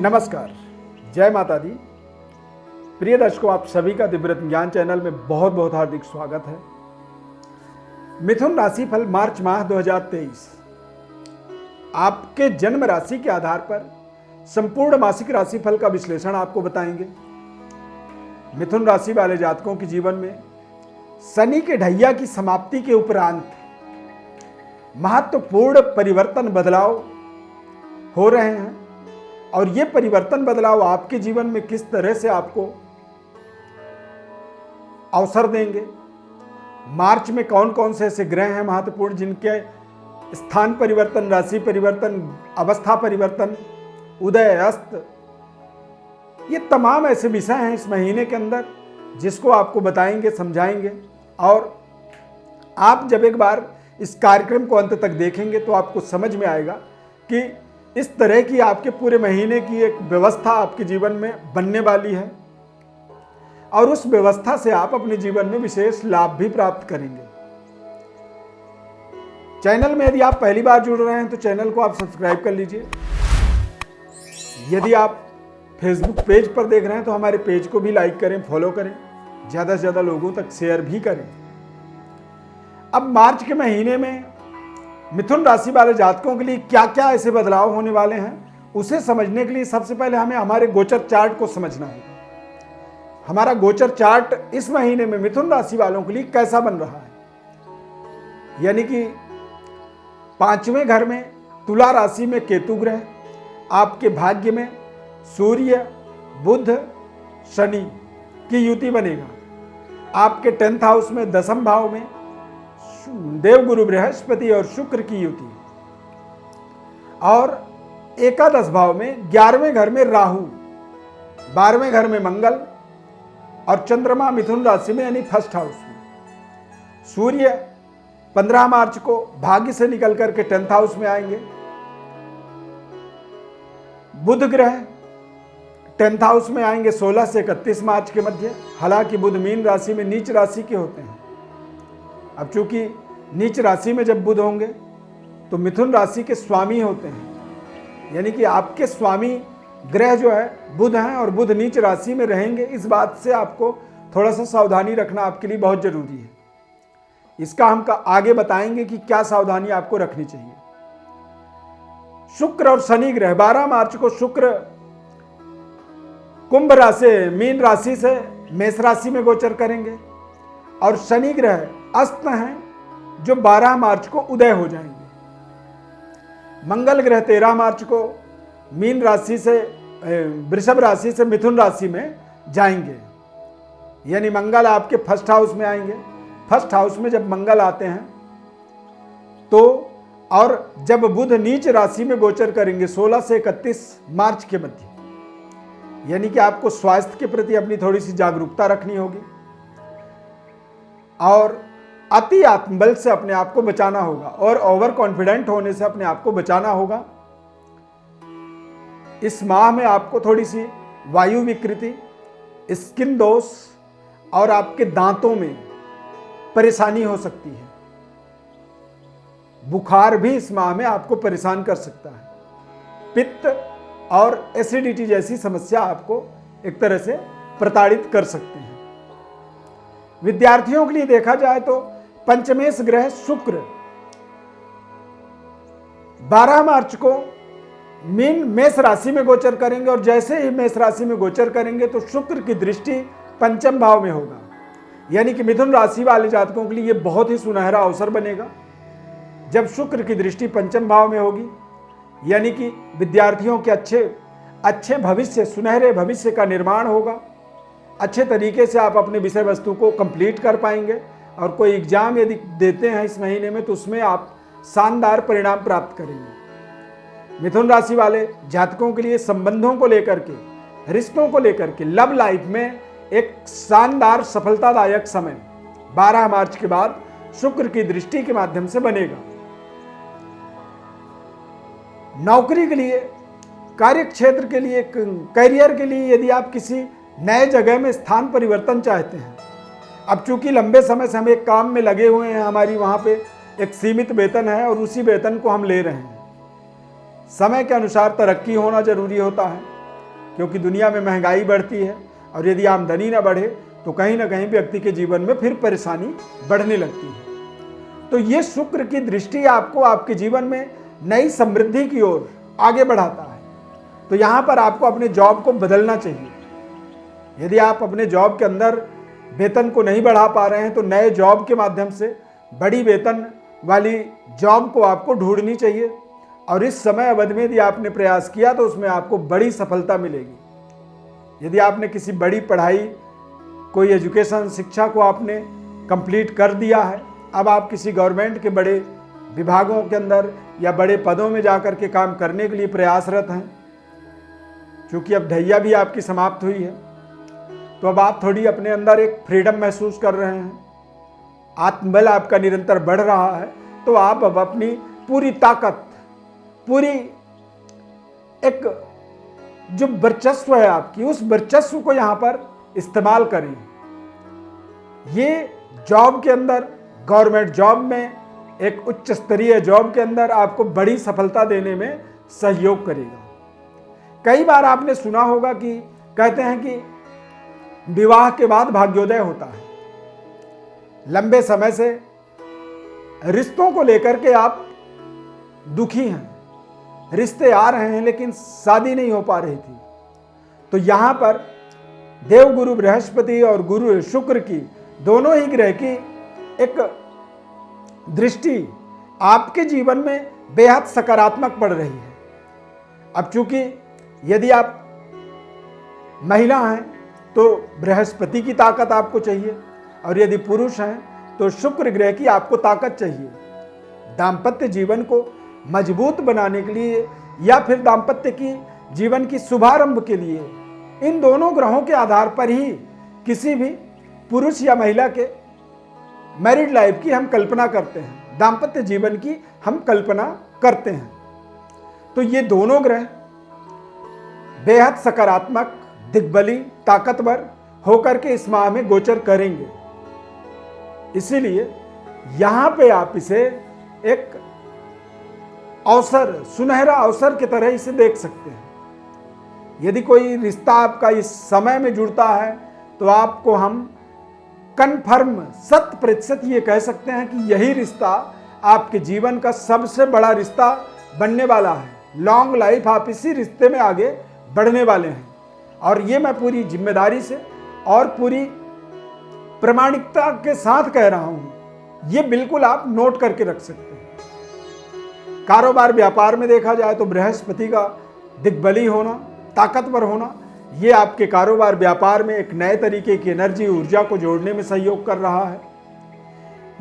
नमस्कार, जय माता दी। प्रिय दर्शकों, आप सभी का दिव्यरत्न ज्ञान चैनल में बहुत बहुत हार्दिक स्वागत है। मिथुन राशि फल मार्च माह 2023 आपके जन्म राशि के आधार पर संपूर्ण मासिक राशि फल का विश्लेषण आपको बताएंगे। मिथुन राशि वाले जातकों के जीवन में शनि के ढैया की समाप्ति के उपरांत महत्वपूर्ण परिवर्तन बदलाव हो रहे हैं और ये परिवर्तन बदलाव आपके जीवन में किस तरह से आपको अवसर देंगे। मार्च में कौन कौन से ऐसे ग्रह हैं महत्वपूर्ण जिनके स्थान परिवर्तन, राशि परिवर्तन, अवस्था परिवर्तन, उदय अस्त, ये तमाम ऐसे विषय हैं इस महीने के अंदर जिसको आपको बताएंगे, समझाएंगे। और आप जब एक बार इस कार्यक्रम को अंत तक देखेंगे तो आपको समझ में आएगा कि इस तरह की आपके पूरे महीने की एक व्यवस्था आपके जीवन में बनने वाली है और उस व्यवस्था से आप अपने जीवन में विशेष लाभ भी प्राप्त करेंगे। चैनल में यदि आप पहली बार जुड़ रहे हैं तो चैनल को आप सब्सक्राइब कर लीजिए। यदि आप फेसबुक पेज पर देख रहे हैं तो हमारे पेज को भी लाइक करें, फॉलो करें, ज़्यादा से ज़्यादा लोगों तक शेयर भी करें। अब मार्च के महीने में मिथुन राशि वाले जातकों के लिए क्या क्या ऐसे बदलाव होने वाले हैं उसे समझने के लिए सबसे पहले हमें हमारे गोचर चार्ट को समझना होगा। हमारा गोचर चार्ट इस महीने में मिथुन राशि वालों के लिए कैसा बन रहा है। यानी कि 5वें घर में तुला राशि में केतु ग्रह, आपके भाग्य में सूर्य, बुध, शनि की युति बनेगा। आपके 10th हाउस में 10th भाव में देवगुरु बृहस्पति और शुक्र की युति, और एकादश भाव में 11वें घर में राहु, 12वें घर में मंगल और चंद्रमा मिथुन राशि में यानी 1st हाउस में। सूर्य 15 मार्च को भाग्य से निकल करके 10th हाउस में आएंगे। बुध ग्रह 10th हाउस में आएंगे 16 से 31 मार्च के मध्य। हालांकि बुध मीन राशि में नीच राशि के होते हैं। अब चूंकि नीच राशि में जब बुध होंगे तो मिथुन राशि के स्वामी होते हैं, यानी कि आपके स्वामी ग्रह जो है बुध हैं और बुध नीच राशि में रहेंगे। इस बात से आपको थोड़ा सा सावधानी रखना आपके लिए बहुत जरूरी है। इसका हम आगे बताएंगे कि क्या सावधानी आपको रखनी चाहिए। शुक्र और शनि ग्रह 12 मार्च को शुक्र कुंभ राशि मीन राशि से मेष राशि में गोचर करेंगे और शनि ग्रह अस्त हैं जो 12 मार्च को उदय हो जाएंगे। मंगल ग्रह 13 मार्च को मीन राशि से वृषभ राशि से मिथुन राशि में जाएंगे, यानी मंगल आपके 1st हाउस में आएंगे। 1st हाउस में जब मंगल आते हैं तो और जब बुध नीच राशि में गोचर करेंगे 16 से 31 मार्च के मध्य, यानी कि आपको स्वास्थ्य के प्रति अपनी थोड़ी सी जागरूकता रखनी होगी और अति आत्मबल से अपने आप को बचाना होगा और ओवर कॉन्फिडेंट होने से अपने आप को बचाना होगा। इस माह में आपको थोड़ी सी वायु विकृति, स्किन दोष और आपके दांतों में परेशानी हो सकती है। बुखार भी इस माह में आपको परेशान कर सकता है। पित्त और एसिडिटी जैसी समस्या आपको एक तरह से प्रताड़ित कर सकते हैं। विद्यार्थियों के लिए देखा जाए तो पंचमेश ग्रह शुक्र 12 मार्च को मेष राशि में गोचर करेंगे और जैसे ही मेष राशि में गोचर करेंगे तो शुक्र की दृष्टि 5th भाव में होगा, यानी कि मिथुन राशि वाले जातकों के लिए यह बहुत ही सुनहरा अवसर बनेगा जब शुक्र की दृष्टि 5th भाव में होगी। यानी कि विद्यार्थियों के अच्छे भविष्य, सुनहरे भविष्य का निर्माण होगा। अच्छे तरीके से आप अपने विषय वस्तु को कंप्लीट कर पाएंगे और कोई एग्जाम यदि देते हैं इस महीने में तो उसमें आप शानदार परिणाम प्राप्त करेंगे। मिथुन राशि वाले जातकों के लिए संबंधों को लेकर के, रिश्तों को लेकर के, लव लाइफ में एक शानदार सफलतादायक समय 12 मार्च के बाद शुक्र की दृष्टि के माध्यम से बनेगा। नौकरी के लिए, कार्य क्षेत्र के लिए, करियर के लिए यदि आप किसी नए जगह में स्थान परिवर्तन चाहते हैं, अब चूंकि लंबे समय से हम एक काम में लगे हुए हैं, हमारी वहाँ पे एक सीमित वेतन है और उसी वेतन को हम ले रहे हैं। समय के अनुसार तरक्की होना जरूरी होता है क्योंकि दुनिया में महंगाई बढ़ती है और यदि आमदनी न बढ़े तो कहीं ना कहीं व्यक्ति के जीवन में फिर परेशानी बढ़ने लगती है। तो ये शुक्र की दृष्टि आपको आपके जीवन में नई समृद्धि की ओर आगे बढ़ाता है। तो यहाँ पर आपको अपने जॉब को बदलना चाहिए। यदि आप अपने जॉब के अंदर वेतन को नहीं बढ़ा पा रहे हैं तो नए जॉब के माध्यम से बड़ी वेतन वाली जॉब को आपको ढूंढनी चाहिए, और इस समय अवधि में यदि आपने प्रयास किया तो उसमें आपको बड़ी सफलता मिलेगी। यदि आपने किसी बड़ी पढ़ाई, कोई एजुकेशन, शिक्षा को आपने कंप्लीट कर दिया है, अब आप किसी गवर्नमेंट के बड़े विभागों के अंदर या बड़े पदों में जाकर के काम करने के लिए प्रयासरत हैं, क्योंकि अब ढैया भी आपकी समाप्त हुई है, तो अब आप थोड़ी अपने अंदर एक फ्रीडम महसूस कर रहे हैं, आत्मबल आपका निरंतर बढ़ रहा है, तो आप अब अपनी पूरी ताकत, पूरी एक जो वर्चस्व है आपकी, उस वर्चस्व को यहां पर इस्तेमाल करें। ये जॉब के अंदर, गवर्नमेंट जॉब में, एक उच्च स्तरीय जॉब के अंदर आपको बड़ी सफलता देने में सहयोग करेगा। कई बार आपने सुना होगा कि कहते हैं कि विवाह के बाद भाग्योदय होता है। लंबे समय से रिश्तों को लेकर के आप दुखी हैं, रिश्ते आ रहे हैं लेकिन शादी नहीं हो पा रही थी, तो यहां पर देवगुरु बृहस्पति और गुरु शुक्र की, दोनों ही ग्रह की एक दृष्टि आपके जीवन में बेहद सकारात्मक पड़ रही है। अब चूंकि यदि आप महिला हैं तो बृहस्पति की ताकत आपको चाहिए, और यदि पुरुष हैं तो शुक्र ग्रह की आपको ताकत चाहिए। दाम्पत्य जीवन को मजबूत बनाने के लिए या फिर दाम्पत्य की जीवन की शुभारंभ के लिए इन दोनों ग्रहों के आधार पर ही किसी भी पुरुष या महिला के मैरिड लाइफ की हम कल्पना करते हैं, दाम्पत्य जीवन की हम कल्पना करते हैं। तो ये दोनों ग्रह बेहद सकारात्मक, दिग्बली, ताकतवर होकर के इस माह में गोचर करेंगे। इसीलिए यहां पे आप इसे एक अवसर, सुनहरा अवसर की तरह इसे देख सकते हैं। यदि कोई रिश्ता आपका इस समय में जुड़ता है तो आपको हम कन्फर्म 100% ये कह सकते हैं कि यही रिश्ता आपके जीवन का सबसे बड़ा रिश्ता बनने वाला है। लॉन्ग लाइफ आप इसी रिश्ते में आगे बढ़ने वाले हैं, और ये मैं पूरी जिम्मेदारी से और पूरी प्रामाणिकता के साथ कह रहा हूं। ये बिल्कुल आप नोट करके रख सकते हैं। कारोबार व्यापार में देखा जाए तो बृहस्पति का दिग्बली होना, ताकतवर होना, ये आपके कारोबार व्यापार में एक नए तरीके की एनर्जी, ऊर्जा को जोड़ने में सहयोग कर रहा है।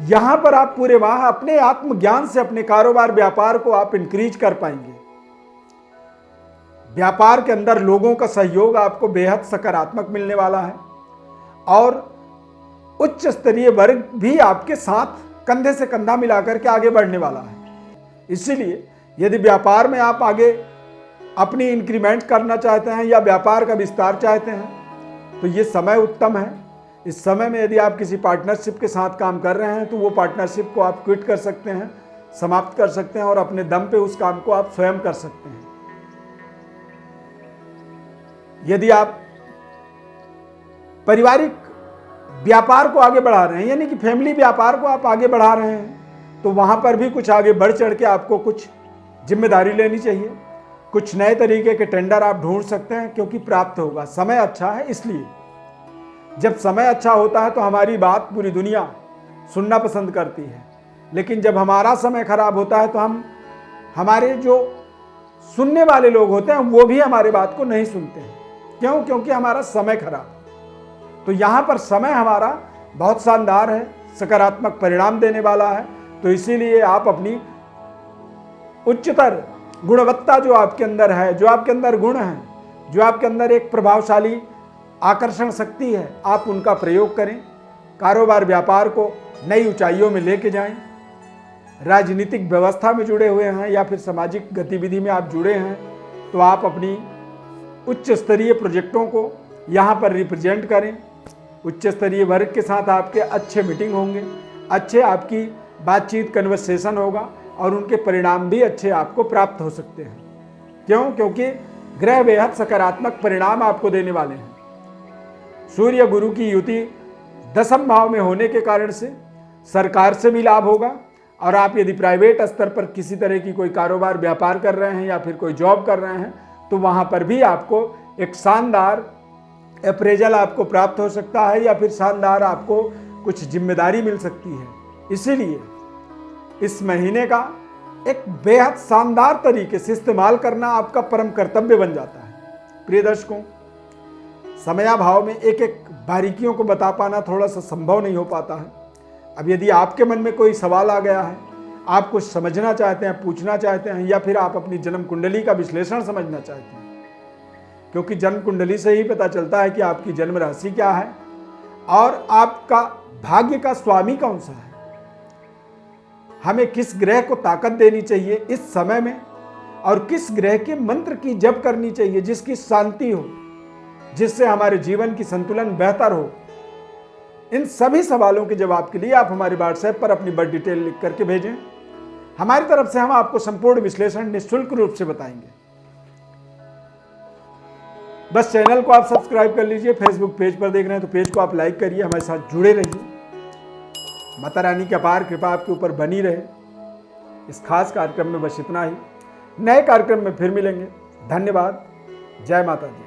यहां पर आप पूरे माह अपने आत्मज्ञान से अपने कारोबार व्यापार को आप इंक्रीज कर पाएंगे। व्यापार के अंदर लोगों का सहयोग आपको बेहद सकारात्मक मिलने वाला है, और उच्च स्तरीय वर्ग भी आपके साथ कंधे से कंधा मिलाकर के आगे बढ़ने वाला है। इसीलिए यदि व्यापार में आप आगे अपनी इंक्रीमेंट करना चाहते हैं या व्यापार का विस्तार चाहते हैं तो ये समय उत्तम है। इस समय में यदि आप किसी पार्टनरशिप के साथ काम कर रहे हैं तो वो पार्टनरशिप को आप क्विट कर सकते हैं, समाप्त कर सकते हैं, और अपने दम पे उस काम को आप स्वयं कर सकते हैं। यदि आप पारिवारिक व्यापार को आगे बढ़ा रहे हैं, यानी कि फैमिली व्यापार को आप आगे बढ़ा रहे हैं, तो वहां पर भी कुछ आगे बढ़ चढ़ के आपको कुछ जिम्मेदारी लेनी चाहिए। कुछ नए तरीके के टेंडर आप ढूंढ सकते हैं, क्योंकि प्राप्त होगा। समय अच्छा है, इसलिए जब समय अच्छा होता है तो हमारी बात पूरी दुनिया सुनना पसंद करती है, लेकिन जब हमारा समय खराब होता है तो हमारे जो सुनने वाले लोग होते हैं वो भी हमारी बात को नहीं सुनते हैं। क्यों? क्योंकि हमारा समय खराब। तो यहाँ पर समय हमारा बहुत शानदार है, सकारात्मक परिणाम देने वाला है। तो इसीलिए आप अपनी उच्चतर गुणवत्ता जो आपके अंदर है, जो आपके अंदर गुण है, जो आपके अंदर एक प्रभावशाली आकर्षण शक्ति है, आप उनका प्रयोग करें। कारोबार व्यापार को नई ऊंचाइयों में लेके जाएं। राजनीतिक व्यवस्था में जुड़े हुए हैं या फिर सामाजिक गतिविधि में आप जुड़े हैं तो आप अपनी उच्च स्तरीय प्रोजेक्टों को यहाँ पर रिप्रेजेंट करें। उच्च स्तरीय वर्ग के साथ आपके अच्छे मीटिंग होंगे, अच्छे आपकी बातचीत, कन्वर्सेशन होगा, और उनके परिणाम भी अच्छे आपको प्राप्त हो सकते हैं। क्यों? क्योंकि ग्रह बेहद सकारात्मक परिणाम आपको देने वाले हैं। सूर्य गुरु की युति 10वें भाव में होने के कारण से सरकार से भी लाभ होगा, और आप यदि प्राइवेट स्तर पर किसी तरह की कोई कारोबार व्यापार कर रहे हैं या फिर कोई जॉब कर रहे हैं तो वहां पर भी आपको एक शानदार अप्रेजल आपको प्राप्त हो सकता है, या फिर शानदार आपको कुछ जिम्मेदारी मिल सकती है। इसीलिए इस महीने का एक बेहद शानदार तरीके से इस्तेमाल करना आपका परम कर्तव्य बन जाता है। प्रिय दर्शकों, समयाभाव में एक एक बारीकियों को बता पाना थोड़ा सा संभव नहीं हो पाता है। अब यदि आपके मन में कोई सवाल आ गया है, आप कुछ समझना चाहते हैं, पूछना चाहते हैं, या फिर आप अपनी जन्म कुंडली का विश्लेषण समझना चाहते हैं, क्योंकि जन्म कुंडली से ही पता चलता है कि आपकी जन्म राशि क्या है और आपका भाग्य का स्वामी कौन सा है, हमें किस ग्रह को ताकत देनी चाहिए इस समय में, और किस ग्रह के मंत्र की जप करनी चाहिए जिसकी शांति हो, जिससे हमारे जीवन की संतुलन बेहतर हो। इन सभी सवालों के जवाब के लिए आप हमारे व्हाट्सएप पर अपनी बर्थ डिटेल लिख करके भेजें। हमारी तरफ से हम आपको संपूर्ण विश्लेषण निःशुल्क रूप से बताएंगे। बस चैनल को आप सब्सक्राइब कर लीजिए। फेसबुक पेज पर देख रहे हैं तो पेज को आप लाइक करिए, हमारे साथ जुड़े रहिए। माता रानी की अपार कृपा आपके ऊपर बनी रहे। इस खास कार्यक्रम में बस इतना ही। नए कार्यक्रम में फिर मिलेंगे। धन्यवाद। जय माता दी।